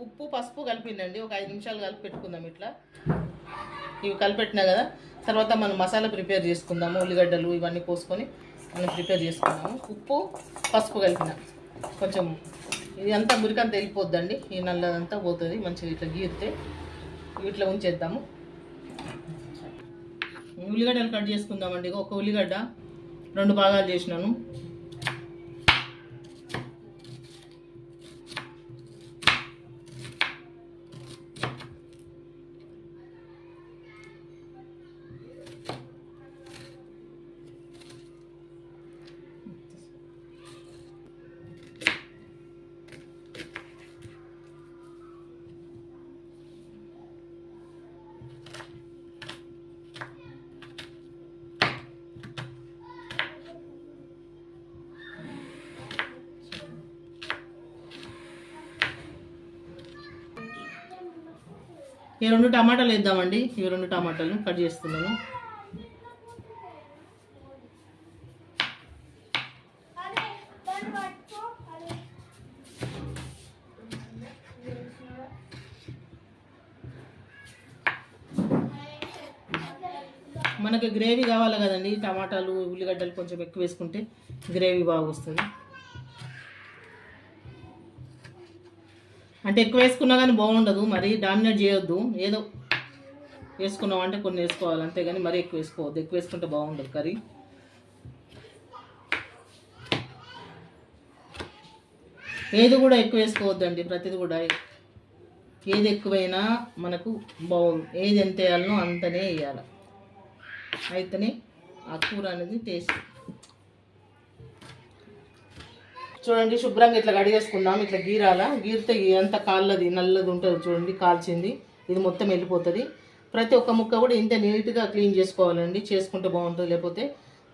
ఉప్పు పసుపు కలిపిందండి. ఒక 5 నిమిషాలు కలిపి పెట్టుకుందాం. ఇట్లా ఇవి కలిపెట్టినా కదా, తర్వాత మనం మసాలా ప్రిపేర్ చేసుకుందాము. ఉల్లిగడ్డలు ఇవన్నీ పోసుకొని మనం ప్రిపేర్ చేసుకుందాము. ఉప్పు పసుపు కలిపిన కొంచెం ఇది అంతా మురికంతా వెళ్ళిపోద్దండి. ఈ నల్లదంతా పోతుంది. మంచిగా ఇట్లా గీరితే ఇట్లా ఉంచేద్దాము. ఉల్లిగడ్డలు కట్ చేసుకుందామండి. ఒక ఉల్లిగడ్డ 2 భాగాలు చేసినాను. ఈ 2 టమాటాలు వేద్దామండి. ఈ 2 టమాటాలు కట్ చేస్తున్నాను. మనకి గ్రేవీ కావాలి కదండి. టమాటాలు ఉల్లిగడ్డలు కొంచెం ఎక్కువ వేసుకుంటే గ్రేవీ బాగా వస్తుంది. అంటే ఎక్కువ వేసుకున్నా కానీ బాగుండదు. మరి డామినేట్ చేయొద్దు. ఏదో వేసుకున్నాం అంటే కొన్ని వేసుకోవాలి, అంతేగాని మరీ ఎక్కువ వేసుకోవద్దు. ఎక్కువ వేసుకుంటే బాగుండదు కర్రీ. ఏది కూడా ఎక్కువ వేసుకోవద్దండి. ప్రతిది కూడా ఏది ఎక్కువైనా మనకు బాగుంది. ఏది ఎంత వేయాలనో అంతనే వేయాలి. అయితేనే ఆ కూర అనేది టేస్ట్. చూడండి, శుభ్రంగా ఇట్లా కడిగేసుకుందాం. ఇట్లా గీరాల గీరితే ఎంత కాళ్ళది నల్లది ఉంటుంది చూడండి, కాల్చింది. ఇది మొత్తం వెళ్ళిపోతుంది. ప్రతి ఒక్క ముక్క కూడా ఇంత నీట్గా క్లీన్ చేసుకోవాలండి. చేసుకుంటే బాగుంటుంది. లేకపోతే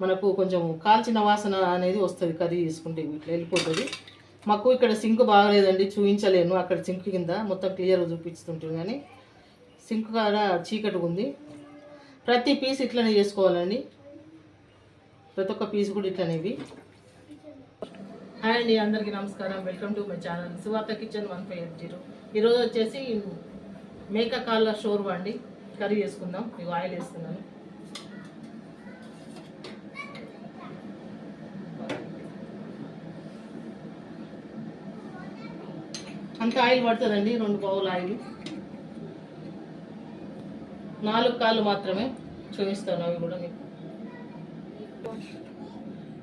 మనకు కొంచెం కాల్చిన వాసన అనేది వస్తుంది. కర్రీ చేసుకుంటే ఇట్లా వెళ్ళిపోతుంది. మాకు ఇక్కడ సింక్ బాగలేదండి, చూపించలేను. అక్కడ సింక్ కింద మొత్తం క్లియర్గా చూపిస్తుంటుంది, కానీ సింక్ కాడ చీకటి ఉంది. ప్రతి పీస్ ఇట్లనే చేసుకోవాలండి. ప్రతి ఒక్క పీస్ కూడా ఇట్లనే. ఇవి హాయ్ అండి, అందరికీ నమస్కారం. వెల్కమ్ టు మై ఛానల్ సువార్త కిచెన్ 1580. ఈరోజు వచ్చేసి మేక కాళ్ళ షోర్వా అండి. కర్రీ చేసుకుందాం. ఇవి ఆయిల్ వేస్తున్నాను. అంత ఆయిల్ పడుతుందండి. 2 బౌల్ ఆయిల్. 4 కాళ్ళు మాత్రమే చూపిస్తాను. అవి కూడా మీకు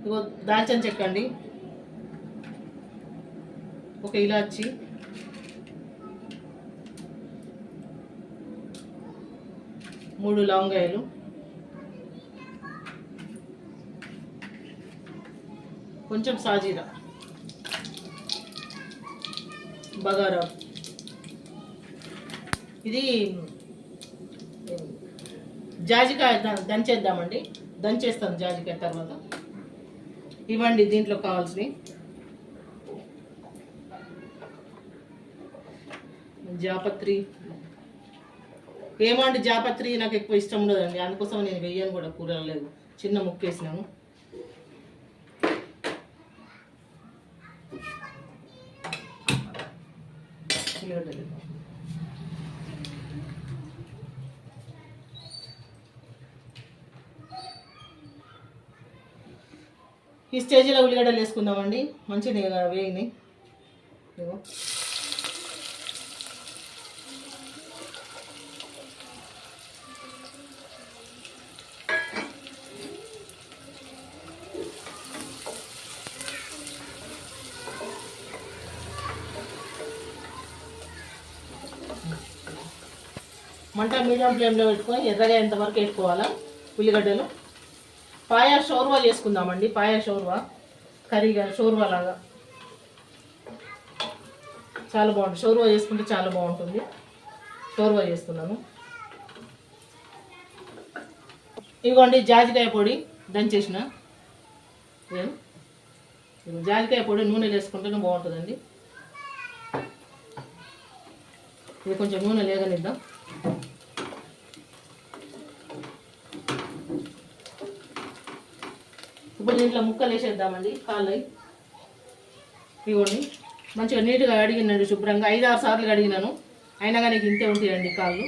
ఇగో దాల్చిన చెక్క అండి, ఒక ఇలాచి, మూడు లవంగాయలు, కొంచెం సాజీరా, బగారా. ఇది జాజికాయ దంచేద్దామండి. దంచేస్తాను జాజికాయ తర్వాత. ఇవ్వండి దీంట్లో కావాల్సినవి. జాపత్రి. ఏమండి జాపత్రి నాకు ఎక్కువ ఇష్టం ఉండదండి, అందుకోసం నేను వెయ్యను కూడా. కూరలు లేదు, చిన్న ముక్క వేసినాను. ఈ స్టేజ్లో ఉల్లిగడ్డలు వేసుకుందామండి. మంచిగా వేయిని. మంట మీడియం ఫ్లేమ్లో పెట్టుకొని ఎర్రగా ఎంతవరకు వేసుకోవాలా ఉల్లిగడ్డలు. పాయా షోర్వా చేసుకుందామండి. పాయా షోర్వా కర్రీగా, షోర్వా లాగా చాలా బాగుంటుంది. షోర్వా చేసుకుంటే చాలా బాగుంటుంది. షోర్వా చేస్తున్నాను. ఇదిగోండి జాజికాయ పొడి దంచేసిన. జాజికాయ పొడి నూనె వేసుకుంటేనే బాగుంటుందండి. ఇది కొంచెం నూనె లేగనిద్దాం. ఇప్పుడు దీంట్లో ముక్కలు వేసేద్దామండి. కాళ్ళవి ఇవ్వండి. మంచిగా నీట్గా కడిగినండి, శుభ్రంగా 5-6 సార్లు కడిగినాను. అయినా కానీ ఇంతే ఉంటాయండి కాళ్ళు.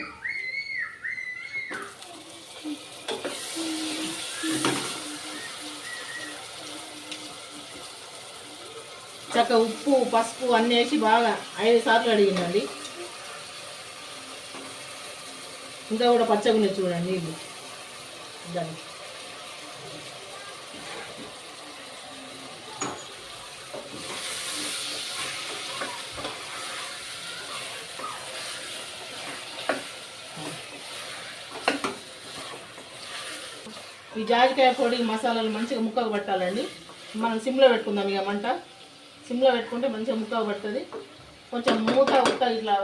చక్క ఉప్పు పసుపు అన్నీ వేసి బాగా 5 సార్లు కడిగిందండి. ఇంకా కూడా పచ్చగా ఉన్నాయి చూడండి నీళ్ళు. దాన్ని ఈ జాజికాయ పొడి మసాలాలు మంచిగా ముక్కకు పట్టాలండి. మనం సిమ్లో పెట్టుకుందాం. ఇక మంట సిమ్లో పెట్టుకుంటే మంచిగా ముక్కకు పడుతుంది. కొంచెం మూత ఇట్లా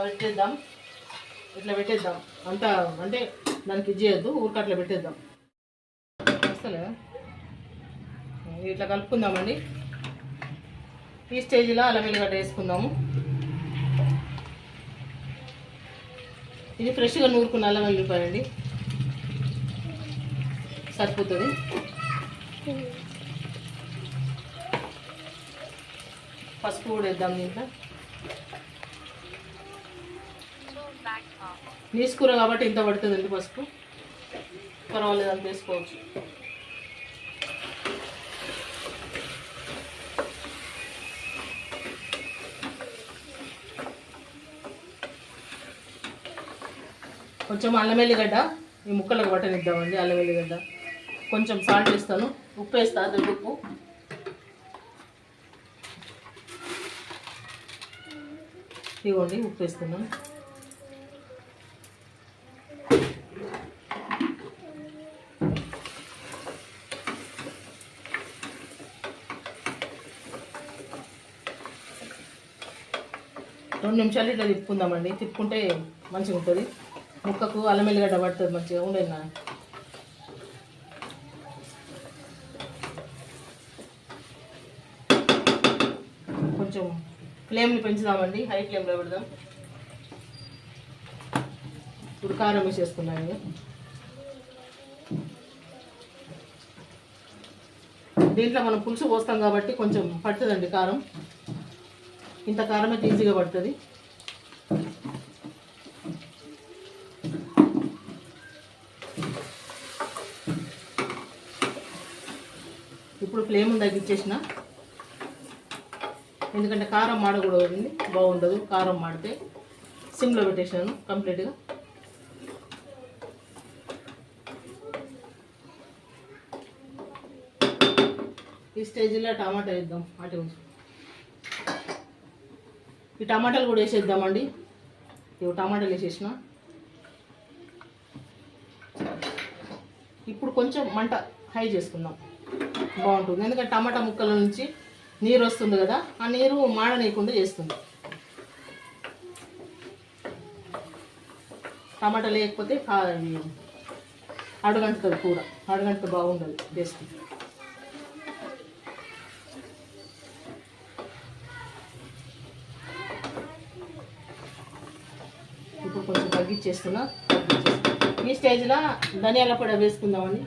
పెట్టేద్దాం. అంతా అంటే దానికి ఇది చేయొద్దు, ఊరికి అట్లా పెట్టేద్దాం. వస్తలేదా? ఇట్లా కలుపుకుందామండి. ఈ స్టేజ్లో అల్లం వెల్లిగడ్డ వేసుకుందాము. ఇది ఫ్రెష్గా నూరుకున్న అల్లం వెల్లిపాయ అండి, సరిపోతుంది. పసుపు కూడా వేద్దాం దీంట్లో. నీసు కూర కాబట్టి ఇంత పడుతుందండి పసుపు, పర్వాలేదు అంత వేసుకోవచ్చు. కొంచెం అల్లం వెల్లిగడ్డ ఈ ముక్కలకు పట్టనిద్దామండి. అల్లం వెల్లిగడ్డ కొంచెం సాల్ట్ వేస్తాను, ఉప్పు వేస్తాను, దొడ్డుప్పు. ఇవ్వండి ఉప్పు వేస్తున్నాను. రెండు నిమిషాలు ఇట్లా తిప్పుకుందామండి. తిప్పుకుంటే మంచిగా ఉంటుంది. ముక్కకు అల్లం వెల్లిగడ్డ పడుతుంది మంచిగా. ఉండేనా కొంచెం ఫ్లేమ్ని పెంచుదామండి, హై ఫ్లేమ్లో పెడదాం. ఇప్పుడు కారం వేసేసుకున్నాం. ఇది దీంట్లో మనం పులుసు పోస్తాం కాబట్టి కొంచెం పడుతుందండి కారం. ఇంత కారం అయితే ఈజీగా పడుతుంది. ఇప్పుడు ఫ్లేమ్ తగ్గించేసిన, ఎందుకంటే కారం మాడకూడదు, బాగుండదు కారం మాడితే. సిమ్లో పెట్టేసాను కంప్లీట్గా. ఈ స్టేజ్లో టమాటా వేద్దాం. అటు ఈ టమాటాలు కూడా వేసేద్దామండి. ఇవి టమాటాలు వేసేసిన. ఇప్పుడు కొంచెం మంట హై చేసుకుందాం, బాగుంటుంది. ఎందుకంటే టమాటా ముక్కల నుంచి నీరు వస్తుంది కదా, ఆ నీరు మాడనీయకుండా చేస్తుంది. టమాటా లేకపోతే అడుగంటుతుంది కూర, అడుగంట బాగుండదు టేస్ట్. ఇప్పుడు కొంచెం తగ్గించేస్తున్నా. ఈ స్టేజ్లో ధనియాల పొడి వేసుకుందామండి.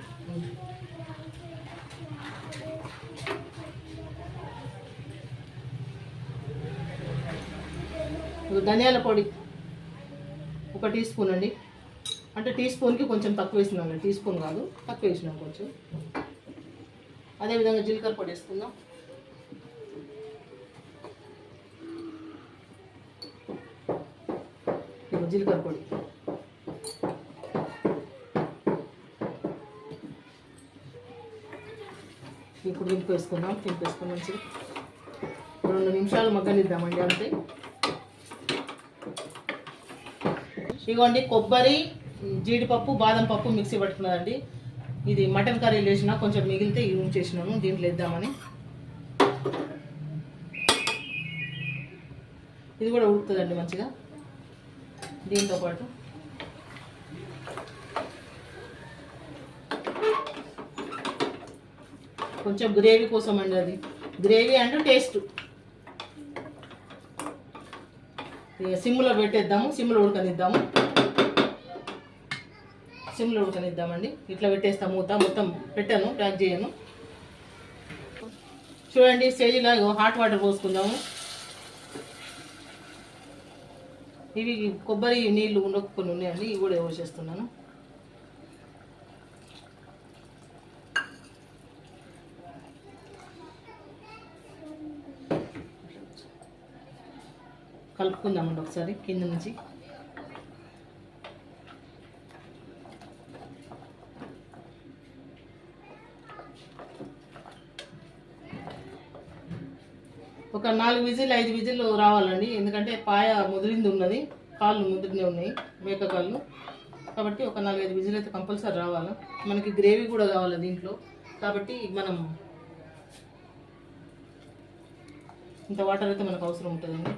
ధనియాల పొడి 1 టీ స్పూన్ అండి. అంటే టీ స్పూన్కి కొంచెం తక్కువ వేసినాను, టీ స్పూన్ కాదు, తక్కువ వేసినాను కొంచెం. అదేవిధంగా జీలకర్ర పొడి వేసుకుందాం. జీలకర్ర పొడి ఇప్పుడు దింపేసుకుందాం. దింపేసుకుని మంచిగా 2 నిమిషాలు మగ్గనిద్దామండి, అంతే. ఇదిగోండి కొబ్బరి, జీడిపప్పు, బాదం పప్పు మిక్సీ పట్టుకున్నదండి. ఇది మటన్ కర్రీలు వేసిన కొంచెం మిగిలితే ఇది ఉంచేసినాను, దీంట్లో వేద్దామని. ఇది కూడా ఉడుకుతుందండి మంచిగా దీంతో పాటు. కొంచెం గ్రేవీ కోసం అండి, అది గ్రేవీ అండ్ టేస్ట్. సిమ్లో పెట్టేద్దాము, సిమ్లో ఉడకనిద్దామండి. ఇట్లా పెట్టేస్తాం మూత. మొత్తం పెట్టాను, ప్యాక్ చేయను. చూడండి స్టేజ్లో హాట్ వాటర్ పోసుకుందాము. ఇవి కొబ్బరి నీళ్ళు కొన్ని ఉన్నాయండి, ఇవి కూడా వేసేస్తున్నాను. కలుపుకుందామండి ఒకసారి కింద నుంచి. ఒక 4 విజిల్ 5 విజిల్ రావాలండి, ఎందుకంటే పాయ ముదిరింది ఉన్నది, కాళ్ళు ముదిరినే ఉన్నాయి మేక కాళ్ళు, కాబట్టి ఒక 4-5 విజిల్ అయితే కంపల్సరీ రావాలి. మనకి గ్రేవీ కూడా కావాలి దీంట్లో, కాబట్టి మనం ఇంత వాటర్ అయితే మనకు అవసరం ఉంటుందండి.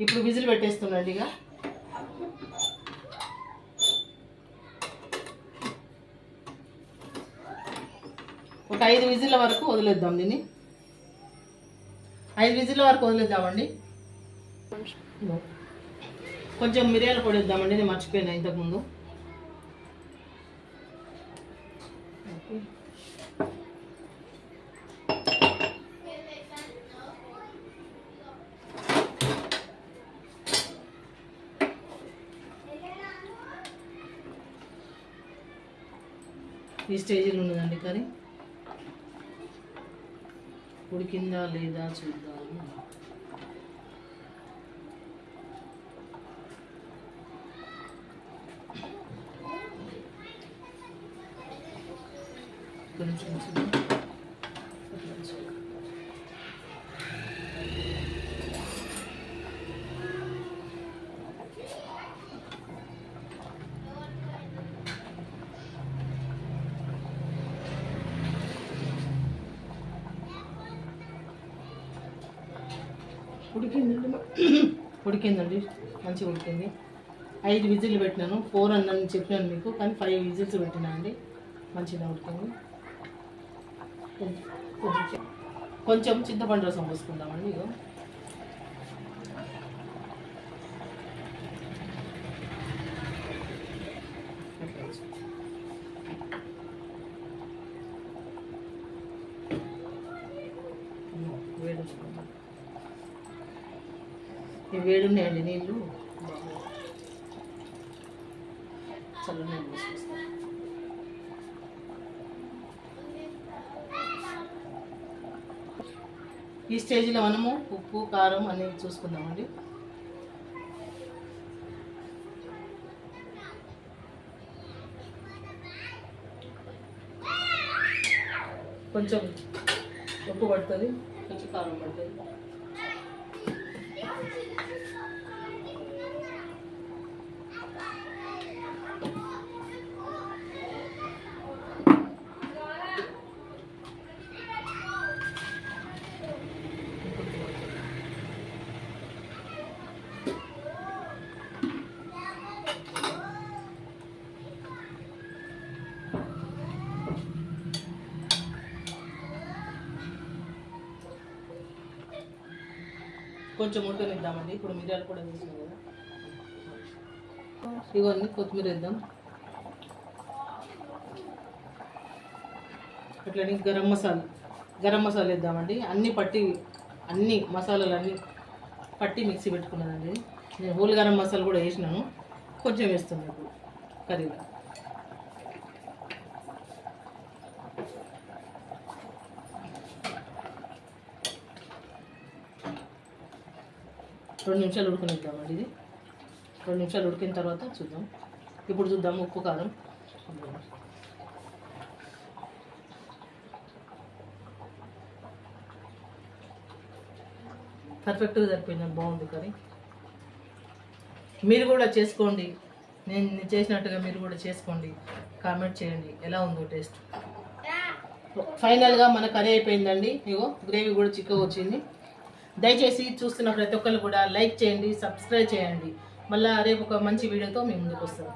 ఇప్పుడు విజిల్ పెట్టేస్తున్నాండి. ఇక ఒక 5 విజిల్ల వరకు వదిలేద్దాం దీన్ని. 5 విజిల్ల వరకు వదిలేద్దామండి. కొంచెం మిరియాల పొడి వేద్దామండి, నేను మర్చిపోయినా ఇంతకుముందు. ఈ స్టేజ్లో ఉన్నదండి కర్రీ. ఉడికిందా లేదా చూద్దాము. కొంచెం ఉడికిందండి, మంచిగా ఉడికింది. 5 విజిల్లు పెట్టినాను, 4 అన్నని చెప్పినాను మీకు, కానీ 5 విజిల్స్ పెట్టినా అండి, మంచిగా ఉడికింది. కొంచెం చింతపండు రసం పోసుకుందామండి. ఇగో ఇవి వేడున్నాయండి నీళ్ళు, చల్లగా పోసుకొస్తాను. ఈ స్టేజ్లో మనము ఉప్పు కారం అనేది చూసుకుందామండి. కొంచెం ఉప్పు పడుతుంది, కొంచెం కారం పడుతుంది. కొంచెం ఉడకనిద్దామండి. ఇప్పుడు మిరియాలు కూడా వేసినాం కదా, ఇవన్నీ కొత్తిమీర వేద్దాం. అట్లనే గరం మసాలా వేద్దామండి. అన్ని మసాలాలు అన్నీ పట్టి మిక్సీ పెట్టుకున్నానండి. నేను హోల్ గరం మసాలా కూడా వేసినాను, కొంచెం వేస్తున్నాను ఇప్పుడు కర్రీలో. రెండు నిమిషాలు ఉడకనిద్దామండి. ఇది 2 నిమిషాలు ఉడికిన తర్వాత చూద్దాం. ఇప్పుడు చూద్దాం ఉప్పు కారం. పర్ఫెక్ట్గా సరిపోయింది, బాగుంది కర్రీ. మీరు కూడా చేసుకోండి, నేను చేసినట్టుగా మీరు కూడా చేసుకోండి, కామెంట్ చేయండి ఎలా ఉందో టేస్ట్. ఫైనల్గా మన కర్రీ అయిపోయిందండి. ఇగో గ్రేవీ కూడా చిక్కగా వచ్చింది. దయచేసి చూస్తున్న ప్రతి ఒక్కరు కూడా లైక్ చేయండి, సబ్స్క్రైబ్ చేయండి. మళ్ళీ రేపు ఒక మంచి వీడియోతో మేము ముందుకు వస్తాం.